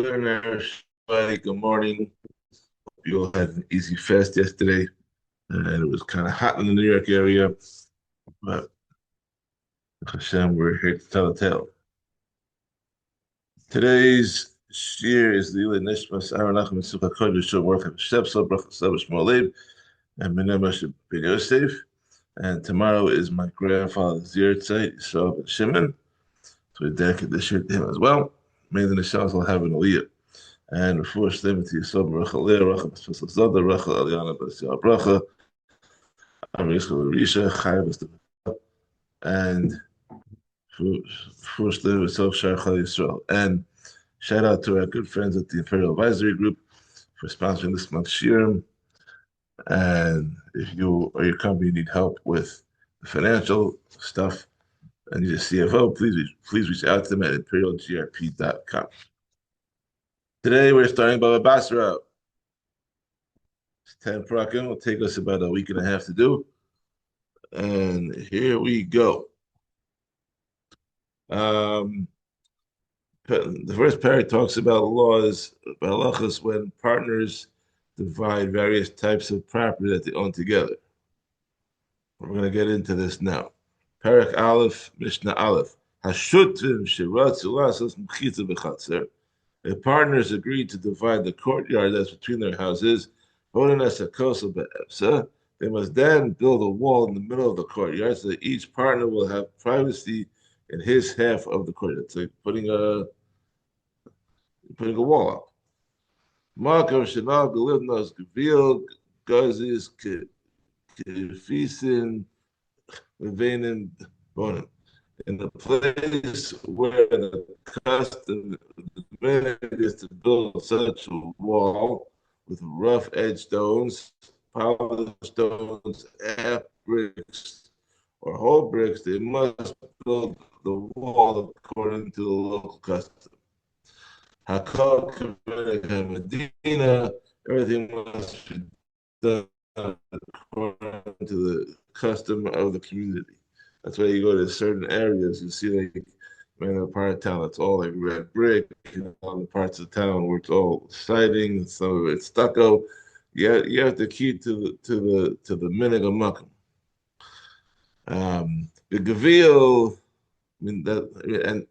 Good morning. Hope you all had an easy fast yesterday, and it was kind of hot in the New York area. But Hashem, we're here to tell a tale. Today's shiur is the Ilay Nishmas Aaron Nachman Sukkah Kodesh Shul Baruch Hashem Sol Baruch Hashem Shmuel and Menesh Ben Yosef. And tomorrow is my grandfather's Yitzie, Yisrael Ben Shimon. So we dedicate this year to him as well. May the Nishmas will have an aliyah. And before Shlemet Yisrael Baruch Aleh, Rachel B'Sfas Zoda, Rachel Aliana B'Siyah Bracha, Amrishka L'Risha, Chayv and before Shlemet Yisrael Shar Chal Yisrael. And shout out to our good friends at the Imperial Advisory Group for sponsoring this month's shiur. And if you or your company need help with the financial stuff and need a CFO, please reach out to them at imperialgrp.com. Today we're starting Bava Basra. It's 10 prakim. It'll take us about a week and a half to do. And here we go. The first Perek talks about laws, halachas, when partners divide various types of property that they own together. We're going to get into this now. Perek Aleph, Mishnah Aleph. Hashutim shiratzu lasas mchitza b'chatzer. If partners agree to divide the courtyard that's between their houses, they must then build a wall in the middle of the courtyard so that each partner will have privacy in his half of the courtyard. It's like putting a wall up. Makam Shanal Galivnos Gavil Gazis Kifisin Levanin Bonim. In the place where the custom is to build such a wall with rough edge stones, polished stones, half bricks, or whole bricks, they must build the wall according to the local custom. Hakal Medina, everything must be done according to the custom of the community. That's why you go to certain areas, you see like in a part of town that's all like red brick, other parts of town where it's all siding, some of it's stucco. You have to keep to the minhag of Makam. The Gavil, I mean that and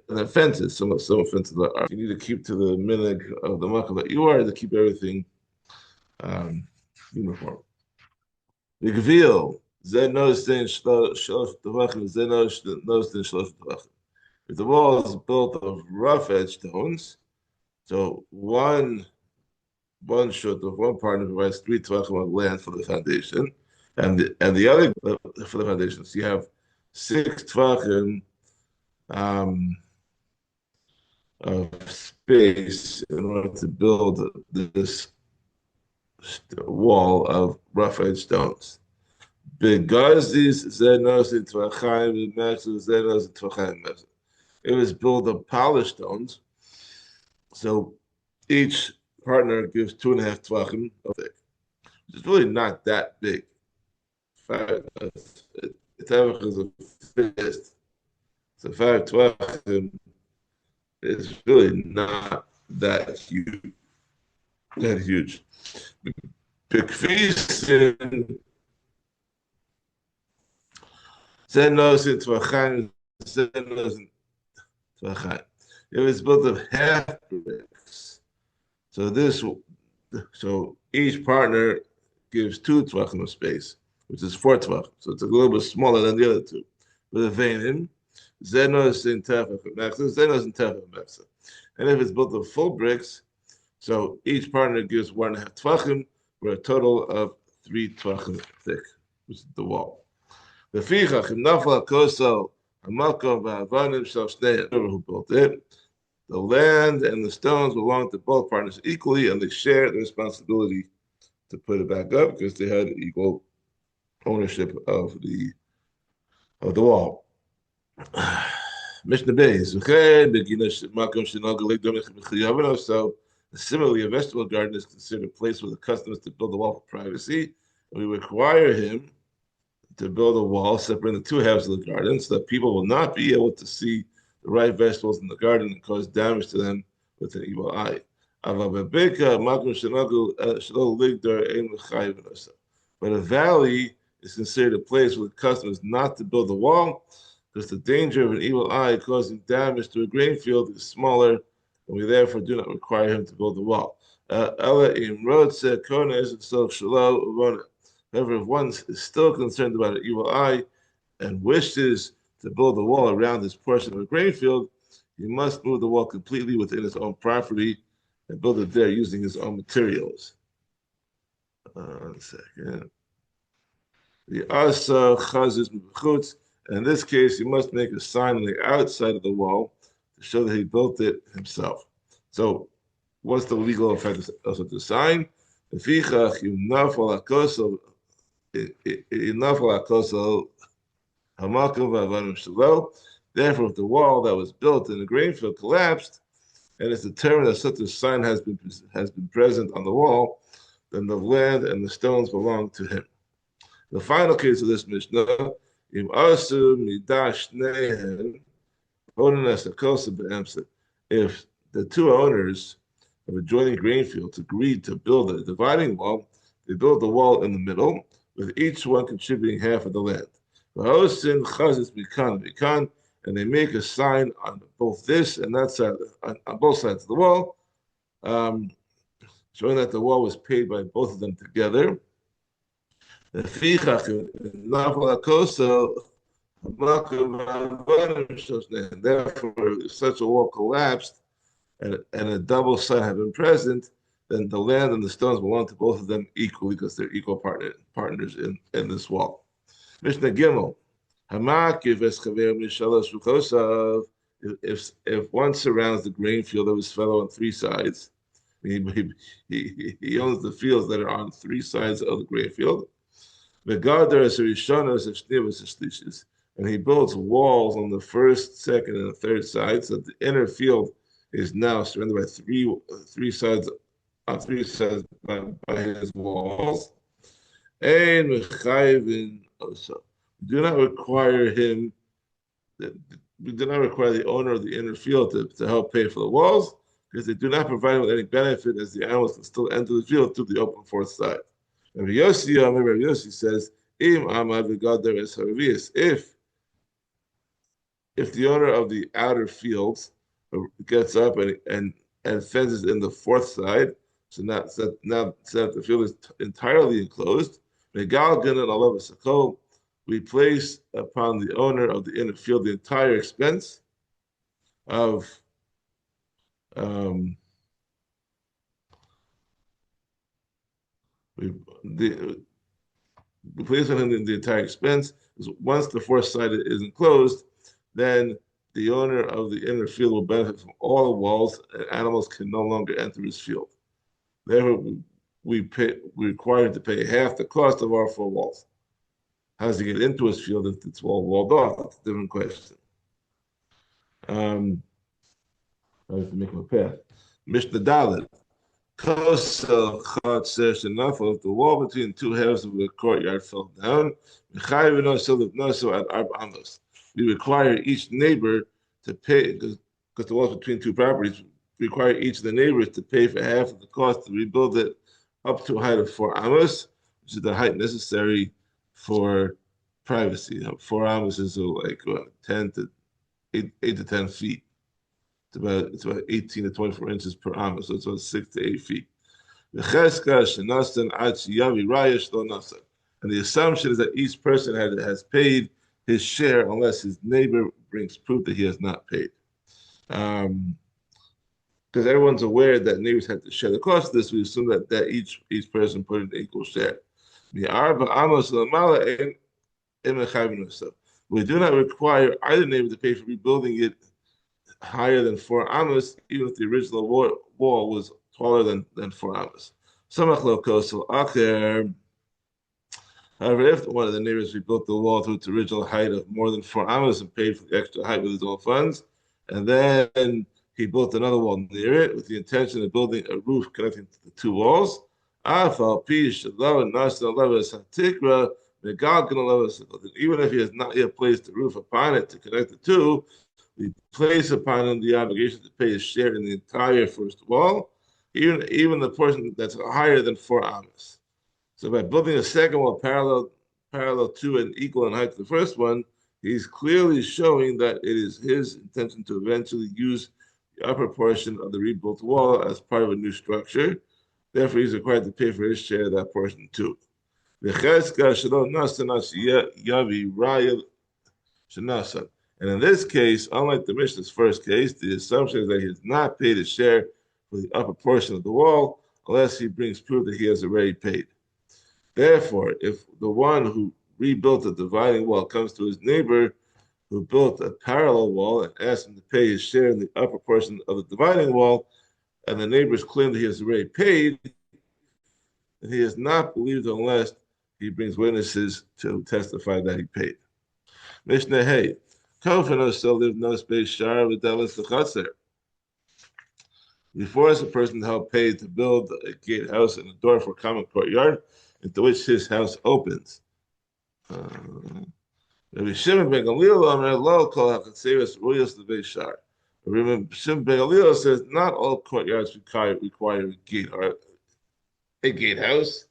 the fences, some fences are. You need to keep to the minhag of the Makam that you are to keep everything uniform. The Gavil. If the wall is built of rough edge stones, so one shot of one partner provides 3 tvachim of land for the foundation, and the other for the foundation. So you have 6 tvachim of space in order to build this wall of rough edge stones. It was built of polished stones, so each partner gives 2.5 tvachim of thick, which is really not that big. It's a fist, so 5 tvachim is really not that huge. That huge. It was built of half bricks. So each partner gives 2 tvachim of space, which is 4 tvachim. So it's a little bit smaller than the other two. With a veinim, zenos in tefach zenos in tefach. And if it's built of full bricks, so each partner gives 1.5 tvachim, for a total of 3 tvachim thick, which is the wall. The who built it. The land and the stones belong to both partners equally, and they share the responsibility to put it back up because they had equal ownership of the wall. Mishnah Beis. So similarly, a vegetable garden is considered a place where the custom is to build a wall for privacy, and we require him to build a wall separating the 2 halves of the garden so that people will not be able to see the ripe vegetables in the garden and cause damage to them with an evil eye. But a valley is considered a place where the custom is not to build a wall, because the danger of an evil eye causing damage to a grain field is smaller, and we therefore do not require him to build a wall. However, if one is still concerned about an evil eye and wishes to build a wall around this portion of a grain field, he must move the wall completely within his own property and build it there using his own materials. 1 second. The asa chazis mibchutz. In this case, he must make a sign on the outside of the wall to show that he built it himself. So, what's the legal effect of the sign? Therefore, if the wall that was built in the grain field collapsed, and it's determined that such a sign has been present on the wall, then the land and the stones belong to him. The final case of this Mishnah, if the two owners of adjoining grain fields agreed to build a dividing wall, they build the wall in the middle, with each one contributing half of the land. And they make a sign on both this and that side, on both sides of the wall, showing that the wall was paid by both of them together. Therefore, if such a wall collapsed and a double sign had been present, then the land and the stones belong to both of them equally because they're equal partners in this wall. Mishnah Gimel. If one surrounds the grain field of his fellow on three sides, he owns the fields that are on three sides of the grain field. And he builds walls on the first, second, and the third side, so that the inner field is now surrounded by three sides on three sides by his walls. And do not require him. We do not require the owner of the inner field to help pay for the walls, because they do not provide him with any benefit, as the animals can still enter the field through the open fourth side. Rabbi Yossi says, if the owner of the outer fields gets up and fences in the fourth side, so now that the field is entirely enclosed, we place upon the owner of the inner field the entire expense of we place on him the entire expense. Once the fourth side is enclosed, then the owner of the inner field will benefit from all the walls, and animals can no longer enter his field. Therefore, we require him to pay half the cost of our four walls. How does he get into his field if it's all walled off? That's a different question. I have to make him a path. Mishnah Dalet. If the wall between two halves of the courtyard fell down, we require each neighbor to pay, because the walls between two properties require each of the neighbors to pay for half of the cost to rebuild it up to a height of 4 amos, which is the height necessary for privacy. 4 amos is like 10 to 8 to 10 feet. It's about 18 to 24 inches per amos, so it's about 6 to 8 feet. And the assumption is that each person has paid his share unless his neighbor brings proof that he has not paid. Because everyone's aware that neighbors have to share the cost of this, we assume that each person put in an equal share. We do not require either neighbor to pay for rebuilding it higher than 4 amos, even if the original wall was taller than 4 amos. However, if one of the neighbors rebuilt the wall to its original height of more than 4 amos and paid for the extra height with his own funds, and then he built another wall near it with the intention of building a roof connecting to the two walls, even if he has not yet placed the roof upon it to connect the two, we place upon him the obligation to pay his share in the entire first wall, even the portion that's higher than 4 amos. So by building a second wall parallel to and equal in height to the first one, he's clearly showing that it is his intention to eventually use the upper portion of the rebuilt wall as part of a new structure. Therefore, he's required to pay for his share of that portion too. And in this case, unlike the Mishnah's first case, the assumption is that he has not paid his share for the upper portion of the wall unless he brings proof that he has already paid. Therefore, if the one who rebuilt the dividing wall comes to his neighbor who built a parallel wall and asks him to pay his share in the upper portion of the dividing wall, and the neighbors claim that he has already paid, then he is not believed unless he brings witnesses to testify that he paid. Mishnah Hey, we force a person to help pay to build a gatehouse and a door for a common courtyard into which his house opens. Rabbi Shimon ben Gamliel Omer lo kol hachatzeros ruyos levei shar. Rabbi Shimon ben Gamliel says not all courtyards require a gatehouse.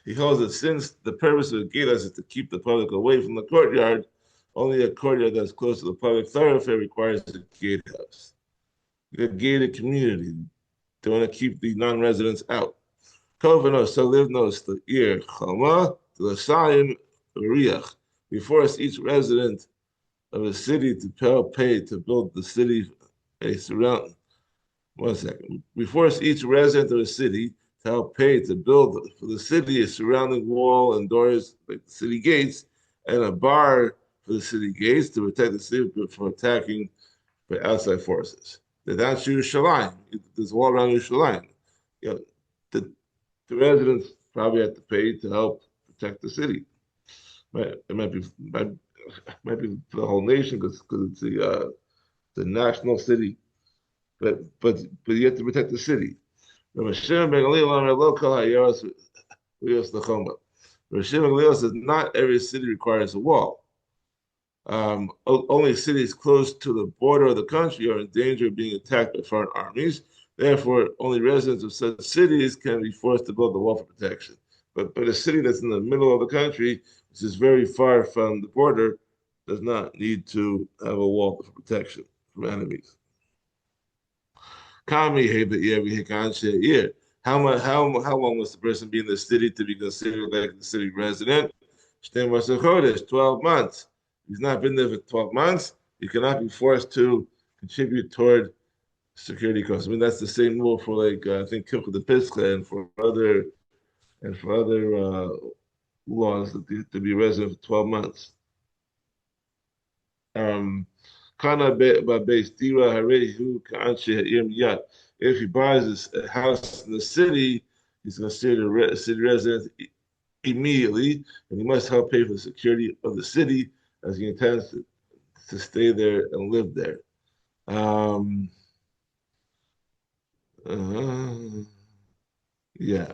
He holds that since the purpose of a gatehouse is to keep the public away from the courtyard, only a courtyard that's close to the public thoroughfare requires a gatehouse. A gated community. They want to keep the non-residents out. Kovanos, Salivnos, the ear, Chama, the Lasayim, Riach. We force each resident of a city to pay to build the city a surround. 1 second. We force each resident of a city to help pay to build for the city a surrounding wall and doors like the city gates and a bar for the city gates to protect the city from attacking by outside forces. That's Yerushalayim. There's a wall around Yerushalayim. The residents probably have to pay to help protect the city. It might be for the whole nation because it's the national city, but you have to protect the city. Rav Shimon ben Gamliel says not every city requires a wall. Only cities close to the border of the country are in danger of being attacked by foreign armies. Therefore, only residents of such cities can be forced to build a wall for protection. But a city that's in the middle of the country, which is very far from the border, does not need to have a wall for protection from enemies. How long must the person be in the city to be considered like the city resident? 12 months. If he's not been there for 12 months, he cannot be forced to contribute toward security costs. I mean, that's the same rule for like I think Kilchut the Pischa and for other laws that to be resident for 12 months. If he buys a house in the city, he's considered a city resident immediately, and he must help pay for the security of the city as he intends to stay there and live there. Yeah.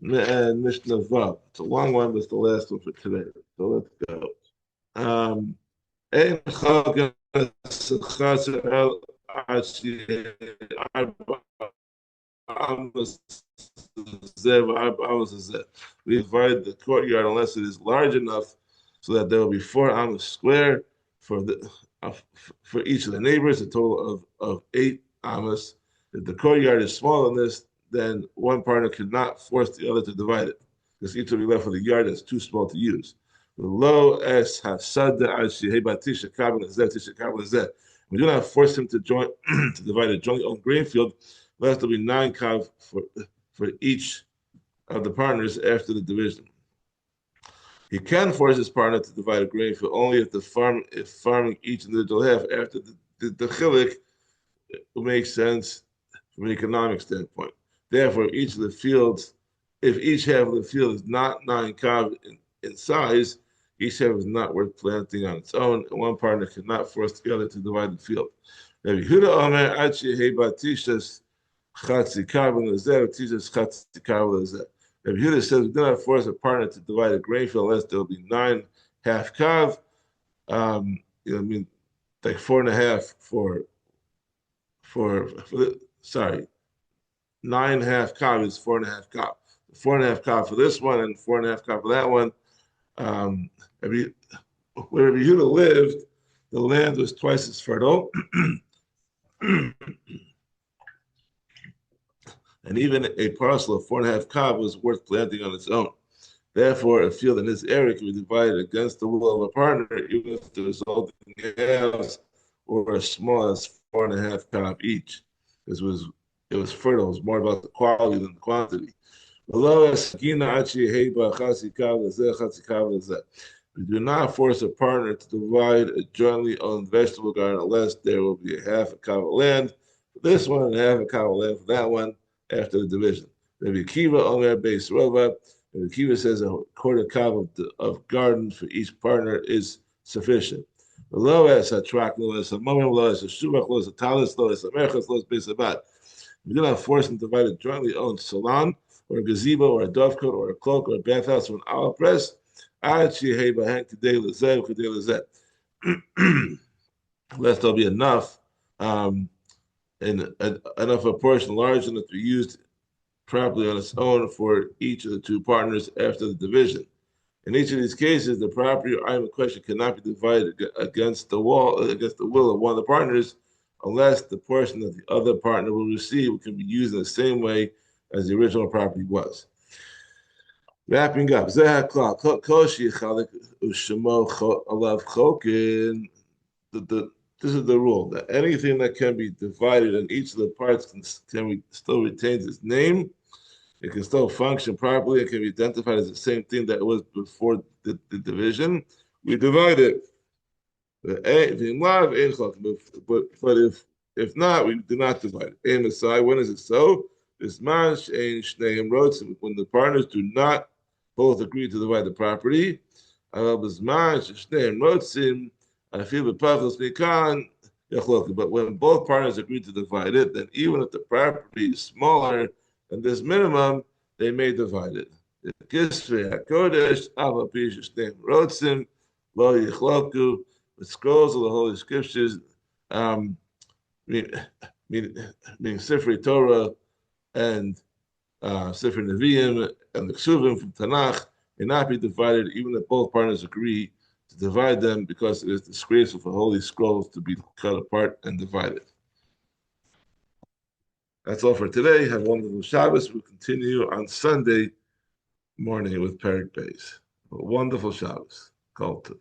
And Mishnah Vav. It's a long one, but it's the last one for today. So let's go. אין חג חסר עד שיהיה 4 amos זה. We divide the courtyard unless it is large enough so that there will be 4 amos square for each of the neighbors, a total of 8 amos. If the courtyard is smaller than this, then one partner cannot force the other to divide it, because each will be left with a yard that's too small to use. We do not force him to join to divide a jointly owned grain field, unless there will be 9 kav for each of the partners after the division. He can force his partner to divide a grain field only if farming each individual half after the chilik makes sense from an economic standpoint. Therefore, if each half of the field is not 9 kav in size, each half is not worth planting on its own, and one partner cannot force the other to divide the field. Rabbi Yehuda Omer, Rabbi Yehuda says we do not force a partner to divide a grain field unless there will be 9 half kav I mean, like four and a half for the, sorry, 9.5 kav is 4.5 kav. 4.5 kav for this one and 4.5 kav for that one. Um, I mean, where Yehuda lived, the land was twice as fertile, and even a parcel of 4.5 kav was worth planting on its own. Therefore, a field in this area can be divided against the will of a partner, even if the resulting halves were as small as 4.5 kav each. It was fertile. It was more about the quality than the quantity. We do not force a partner to divide a jointly owned vegetable garden unless there will be a half a kav of land for this one and a half a kav of land for that one after the division. Maybe Kiva Omer Beis Rova. And the Kiva says a quarter kav of garden for each partner is sufficient. Below as a track, low as a moment, low as a shubach, low as a talis, low as a merchas, low as besabat. We do not force them to divide a jointly owned salon or a gazebo or a dovecote or a cloak or a bathhouse or an olive press. Lest there'll be enough, and enough a portion large enough to be used properly on its own for each of the two partners after the division. In each of these cases, the property or item in question cannot be divided against the will of one of the partners, unless the portion that the other partner will receive can be used in the same way as the original property was. Wrapping up, this is the rule that anything that can be divided and each of the parts still retains its name. It can still function properly. It can be identified as the same thing that it was before the division. We divide it. But if not, we do not divide it. Aim aside. When is it so? This marsh ain't shneim rotzim. When the partners do not both agree to divide the property. But when both partners agree to divide it, then even if the property is smaller than this minimum, they may divide it. The scrolls of the Holy Scriptures, um, meaning Sifrei Torah and Sefer Nevi'im and the Ksuvim from Tanakh may not be divided, even if both partners agree to divide them, because it is disgraceful for holy scrolls to be cut apart and divided. That's all for today. Have a wonderful Shabbos. We'll continue on Sunday morning with Perek Beis. A wonderful Shabbos. Kol Tov.